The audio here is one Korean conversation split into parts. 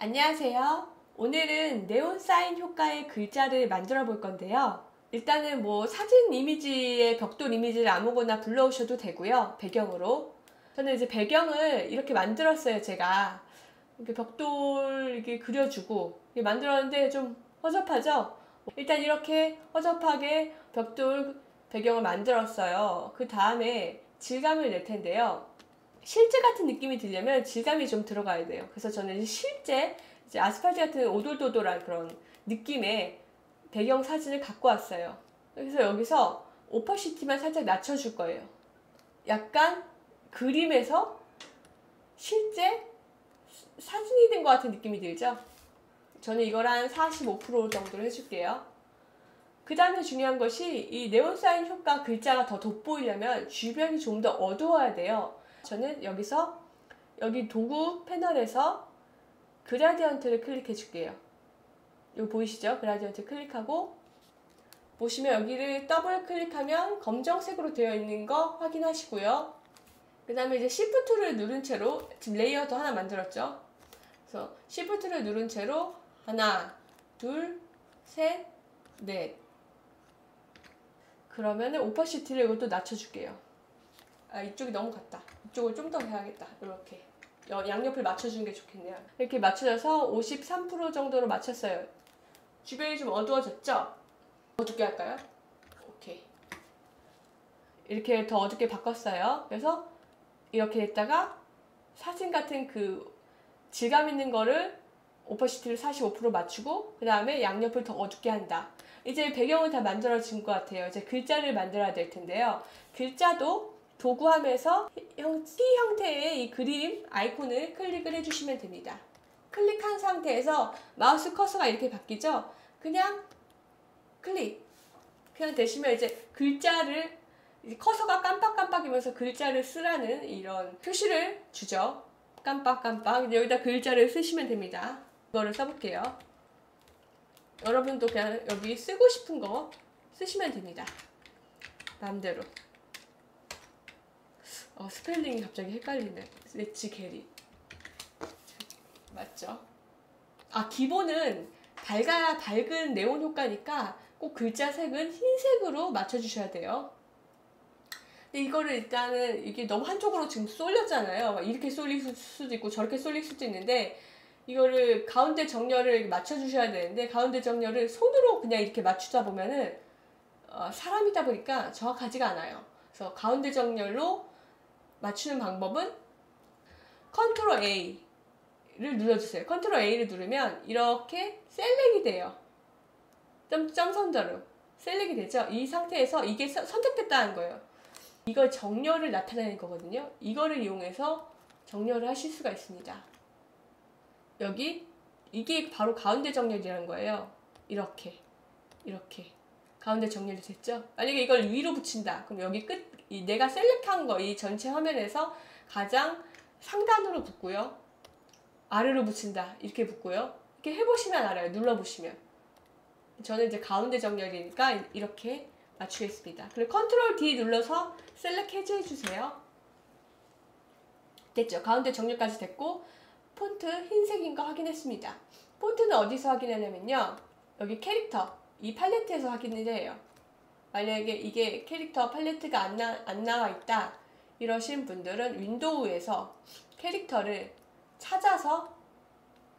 안녕하세요. 오늘은 네온 사인 효과의 글자를 만들어 볼 건데요. 일단은 사진 이미지에 벽돌 이미지를 아무거나 불러오셔도 되고요. 배경으로. 저는 이제 배경을 이렇게 만들었어요. 제가 이렇게 벽돌 이렇게 그려주고 이렇게 만들었는데 좀 허접하죠? 일단 이렇게 허접하게 벽돌 배경을 만들었어요. 그 다음에 질감을 낼 텐데요. 실제 같은 느낌이 들려면 질감이 좀 들어가야 돼요. 그래서 저는 실제 이제 아스팔트 같은 오돌도돌한 그런 느낌의 배경 사진을 갖고 왔어요. 그래서 여기서 오퍼시티만 살짝 낮춰줄 거예요. 약간 그림에서 실제 사진이 된 것 같은 느낌이 들죠? 저는 이걸 한 45% 정도로 해줄게요. 그 다음에 중요한 것이 이 네온사인 효과 글자가 더 돋보이려면 주변이 좀 더 어두워야 돼요. 저는 여기 도구 패널에서 그라디언트를 클릭해 줄게요. 여기 보이시죠? 그라디언트 클릭하고 보시면 여기를 더블 클릭하면 검정색으로 되어 있는 거 확인하시고요. 그 다음에 이제 Shift를 누른 채로 지금 레이어도 하나 만들었죠? 그래서 Shift를 누른 채로 하나, 둘, 셋, 넷. 그러면은 오퍼시티를 이것도 낮춰줄게요. 이쪽이 너무 같다. 이쪽을 좀 더 해야겠다. 이렇게 양옆을 맞춰주는 게 좋겠네요. 이렇게 맞춰져서 53% 정도로 맞췄어요. 주변이 좀 어두워졌죠? 어둡게 할까요? 오케이. 이렇게 더 어둡게 바꿨어요. 그래서 이렇게 했다가 사진 같은 그 질감 있는 거를 오퍼시티를 45% 맞추고 그 다음에 양옆을 더 어둡게 한다. 이제 배경은 다 만들어진 것 같아요. 이제 글자를 만들어야 될 텐데요. 글자도 도구함에서 T 형태의 이 그림 아이콘을 클릭을 해주시면 됩니다. 클릭한 상태에서 마우스 커서가 이렇게 바뀌죠? 그냥 클릭. 그냥 되시면 이제 글자를 커서가 깜빡깜빡이면서 글자를 쓰라는 이런 표시를 주죠. 깜빡깜빡. 여기다 글자를 쓰시면 됩니다. 이거를 써볼게요. 여러분도 그냥 여기 쓰고 싶은 거 쓰시면 됩니다. 마음대로. 스펠링이 갑자기 헷갈리네. 레츠 게리. 맞죠? 기본은 밝은 네온 효과니까 꼭 글자 색은 흰색으로 맞춰주셔야 돼요. 근데 이거를 일단은 이게 너무 한쪽으로 지금 쏠렸잖아요. 이렇게 쏠릴 수도 있고 저렇게 쏠릴 수도 있는데 이거를 가운데 정렬을 맞춰주셔야 되는데 가운데 정렬을 손으로 그냥 이렇게 맞추다 보면은 사람이다 보니까 정확하지가 않아요. 그래서 가운데 정렬로 맞추는 방법은 컨트롤 A를 눌러주세요. 컨트롤 A를 누르면 이렇게 셀렉이 돼요. 점선자로 셀렉이 되죠. 이 상태에서 이게 선택됐다는 거예요. 이걸 정렬을 나타내는 거거든요. 이거를 이용해서 정렬을 하실 수가 있습니다. 여기 이게 바로 가운데 정렬이라는 거예요. 이렇게 가운데 정렬이 됐죠. 만약에 이걸 위로 붙인다 그럼 여기 내가 셀렉한 거 이 전체 화면에서 가장 상단으로 붙고요, 아래로 붙인다 이렇게 붙고요. 이렇게 해보시면 알아요. 눌러보시면. 저는 이제 가운데 정렬이니까 이렇게 맞추겠습니다. 그리고 컨트롤 D 눌러서 셀렉 해제해주세요. 됐죠? 가운데 정렬까지 됐고 폰트 흰색인 거 확인했습니다. 폰트는 어디서 확인하냐면요, 여기 캐릭터 이 팔레트에서 확인을 해요. 만약에 이게 캐릭터 팔레트가 안 나와 있다 이러신 분들은 윈도우에서 캐릭터를 찾아서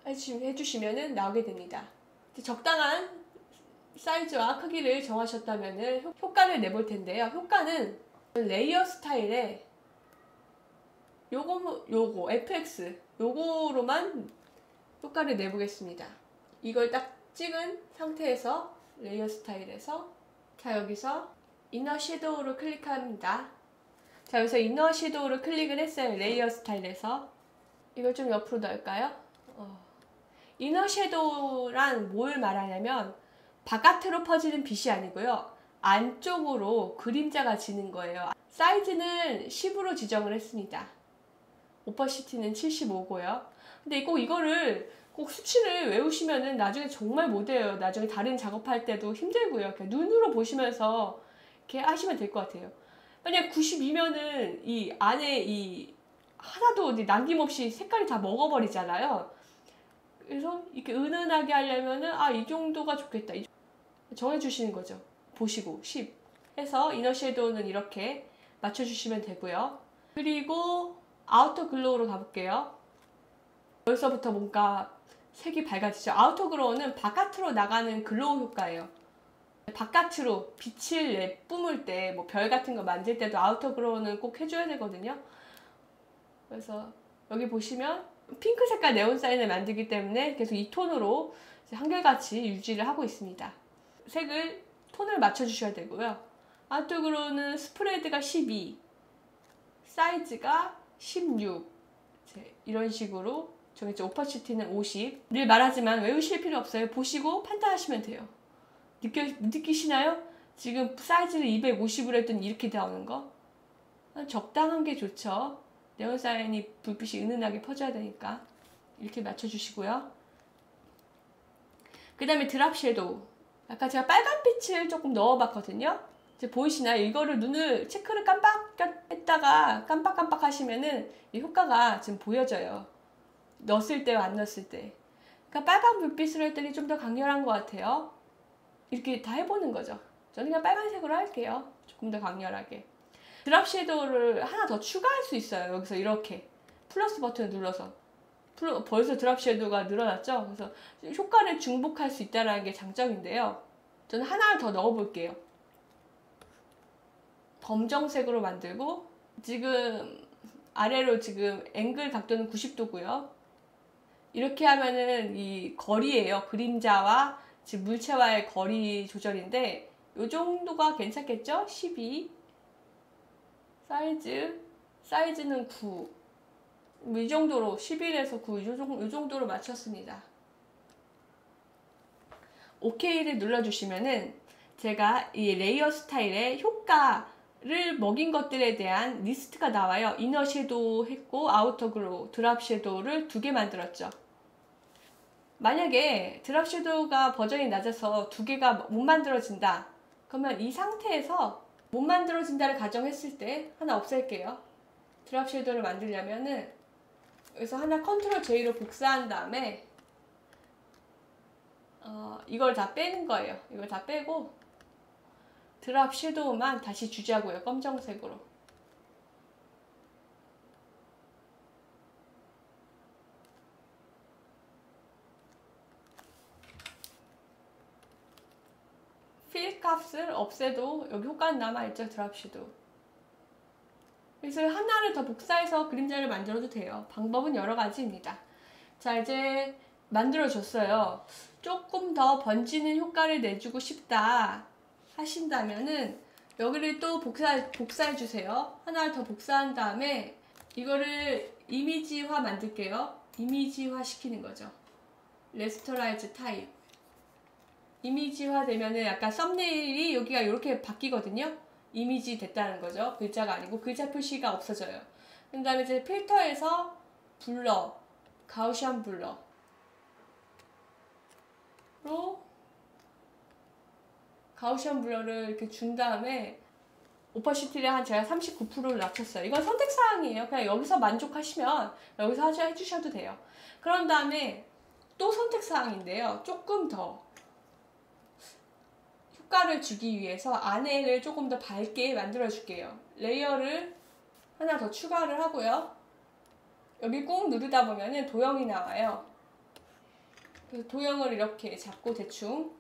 해주시면 나오게 됩니다. 적당한 사이즈와 크기를 정하셨다면 효과를 내볼 텐데요. 효과는 레이어 스타일에 요거 FX 요거로만 효과를 내보겠습니다. 이걸 딱 찍은 상태에서 레이어 스타일에서 여기서 이너 섀도우를 클릭합니다. 여기서 이너 섀도우를 클릭을 했어요. 레이어 스타일에서. 이걸 좀 옆으로 넣을까요? 이너 섀도우란 뭘 말하냐면 바깥으로 퍼지는 빛이 아니고요, 안쪽으로 그림자가 지는 거예요. 사이즈는 10으로 지정을 했습니다. 오퍼시티는 75고요. 근데 이거를 꼭 수치를 외우시면은 나중에 정말 못해요. 나중에 다른 작업할 때도 힘들고요. 그냥 눈으로 보시면서 이렇게 하시면 될 것 같아요. 만약 92면은 이 안에 이 하나도 남김없이 색깔이 다 먹어버리잖아요. 그래서 이렇게 은은하게 하려면은 이 정도가 좋겠다. 정해주시는 거죠. 보시고 10 해서 이너 섀도우는 이렇게 맞춰주시면 되고요. 그리고 아우터 글로우로 가볼게요. 여기서부터 뭔가 색이 밝아지죠. 아우터 글로우는 바깥으로 나가는 글로우 효과예요. 바깥으로 빛을 내뿜을 때 뭐 별 같은 거 만들 때도 아우터 글로우는 꼭 해줘야 되거든요. 그래서 여기 보시면 핑크 색깔 네온 사인을 만들기 때문에 계속 이 톤으로 한결같이 유지를 하고 있습니다. 색을 톤을 맞춰주셔야 되고요. 아우터 글로우는 스프레드가 12, 사이즈가 16 이런 식으로 정했죠. 오퍼시티는 50. 늘 말하지만 외우실 필요 없어요. 보시고 판단하시면 돼요. 느끼시나요? 지금 사이즈를 250으로 했더니 이렇게 나오는 거? 적당한 게 좋죠. 네온 사인이 불빛이 은은하게 퍼져야 되니까 이렇게 맞춰주시고요. 그 다음에 드랍 섀도우. 아까 제가 빨간 빛을 조금 넣어봤거든요. 이제 보이시나요? 이거를 눈을 체크를 깜빡했다가 깜빡깜빡 하시면은 이 효과가 지금 보여져요. 넣었을 때와 안 넣었을 때. 그러니까 빨간 불빛으로 했더니 좀 더 강렬한 것 같아요. 이렇게 다 해보는 거죠. 저는 그냥 빨간색으로 할게요. 조금 더 강렬하게. 드랍 섀도우를 하나 더 추가할 수 있어요. 여기서 이렇게 플러스 버튼을 눌러서 벌써 드랍 섀도우가 늘어났죠. 그래서 효과를 중복할 수 있다는 게 장점인데요. 저는 하나를 더 넣어볼게요. 검정색으로 만들고 지금 아래로 지금 앵글 각도는 90도고요. 이렇게 하면은 이 거리예요. 그림자와 지금 물체와의 거리 조절인데 이 정도가 괜찮겠죠? 12 사이즈는 9 이 정도로 11에서 9 이 정도로 맞췄습니다. OK를 눌러주시면은 제가 이 레이어 스타일의 효과를 먹인 것들에 대한 리스트가 나와요. 이너 섀도우 했고 아우터 글로우, 드랍 섀도우를 2개 만들었죠. 만약에 드랍 섀도우가 버전이 낮아서 2개가 못 만들어진다. 그러면 이 상태에서 못 만들어진다를 가정했을 때 하나 없앨게요. 드랍 섀도우를 만들려면은 여기서 하나 컨트롤 J로 복사한 다음에 이걸 다 빼는 거예요. 이걸 다 빼고 드랍 섀도우만 다시 주자고요. 검정색으로. 필 값을 없애도 여기 효과는 남아있죠. 드랍 섀도우. 그래서 하나를 더 복사해서 그림자를 만들어도 돼요. 방법은 여러 가지입니다. 자, 이제 만들어줬어요. 조금 더 번지는 효과를 내주고 싶다 하신다면은 여기를 또 복사해 주세요. 하나를 더 복사한 다음에 이거를 이미지화 만들게요. 이미지화 시키는 거죠. 레스터라이즈 타입. 이미지화 되면은 약간 썸네일이 여기가 이렇게 바뀌거든요. 이미지 됐다는 거죠. 글자가 아니고 글자 표시가 없어져요. 그 다음에 이제 필터에서 블러, 가우시안 블러로 가우시안 블러를 이렇게 준 다음에 오퍼시티를 제가 39%를 낮췄어요. 이건 선택사항이에요. 그냥 여기서 만족하시면 여기서 해주셔도 돼요. 그런 다음에 또 선택사항인데요. 조금 더 효과를 주기 위해서 안에를 조금 더 밝게 만들어 줄게요. 레이어를 하나 더 추가를 하고요. 여기 꾹 누르다 보면은 도형이 나와요. 그래서 도형을 이렇게 잡고 대충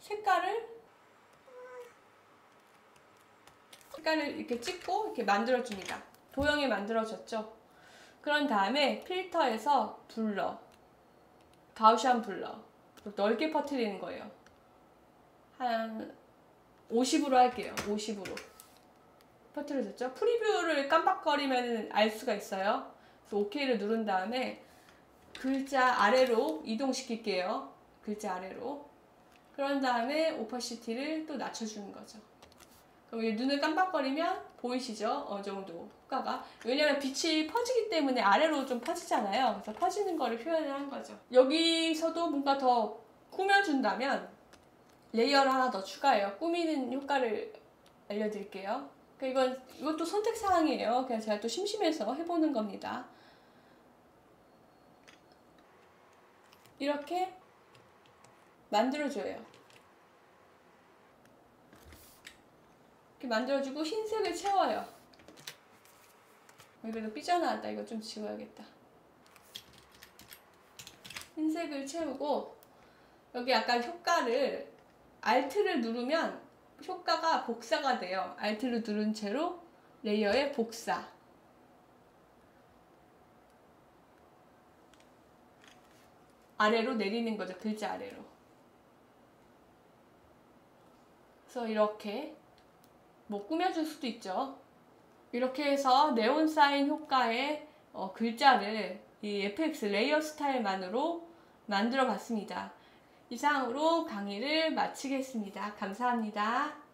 색깔을 이렇게 찍고 이렇게 만들어 줍니다. 도형이 만들어졌죠. 그런 다음에 필터에서 블러, 가우시안 블러 넓게 퍼뜨리는 거예요. 한 50으로 할게요. 50으로 퍼뜨려졌죠? 프리뷰를 깜빡거리면 알 수가 있어요. 그래서 OK를 누른 다음에 글자 아래로 이동시킬게요. 글자 아래로. 그런 다음에 오퍼시티를 또 낮춰주는 거죠. 그럼 눈을 깜빡거리면 보이시죠? 어느 정도 효과가. 왜냐면 빛이 퍼지기 때문에 아래로 좀 퍼지잖아요. 그래서 퍼지는 거를 표현을 한 거죠. 여기서도 뭔가 더 꾸며준다면 레이어를 하나 더 추가해요. 꾸미는 효과를 알려드릴게요. 이것도 선택사항이에요. 그냥 제가 또 심심해서 해보는 겁니다. 이렇게 만들어줘요. 이렇게 만들어주고 흰색을 채워요. 여기도 삐져나왔다. 이거 좀 지워야겠다. 흰색을 채우고 여기 약간 효과를 Alt를 누르면 효과가 복사가 돼요. Alt를 누른 채로 레이어의 복사. 아래로 내리는 거죠. 글자 아래로. 그래서 이렇게 뭐 꾸며줄 수도 있죠. 이렇게 해서 네온 사인 효과의 글자를 이 FX 레이어 스타일만으로 만들어 봤습니다. 이상으로 강의를 마치겠습니다. 감사합니다.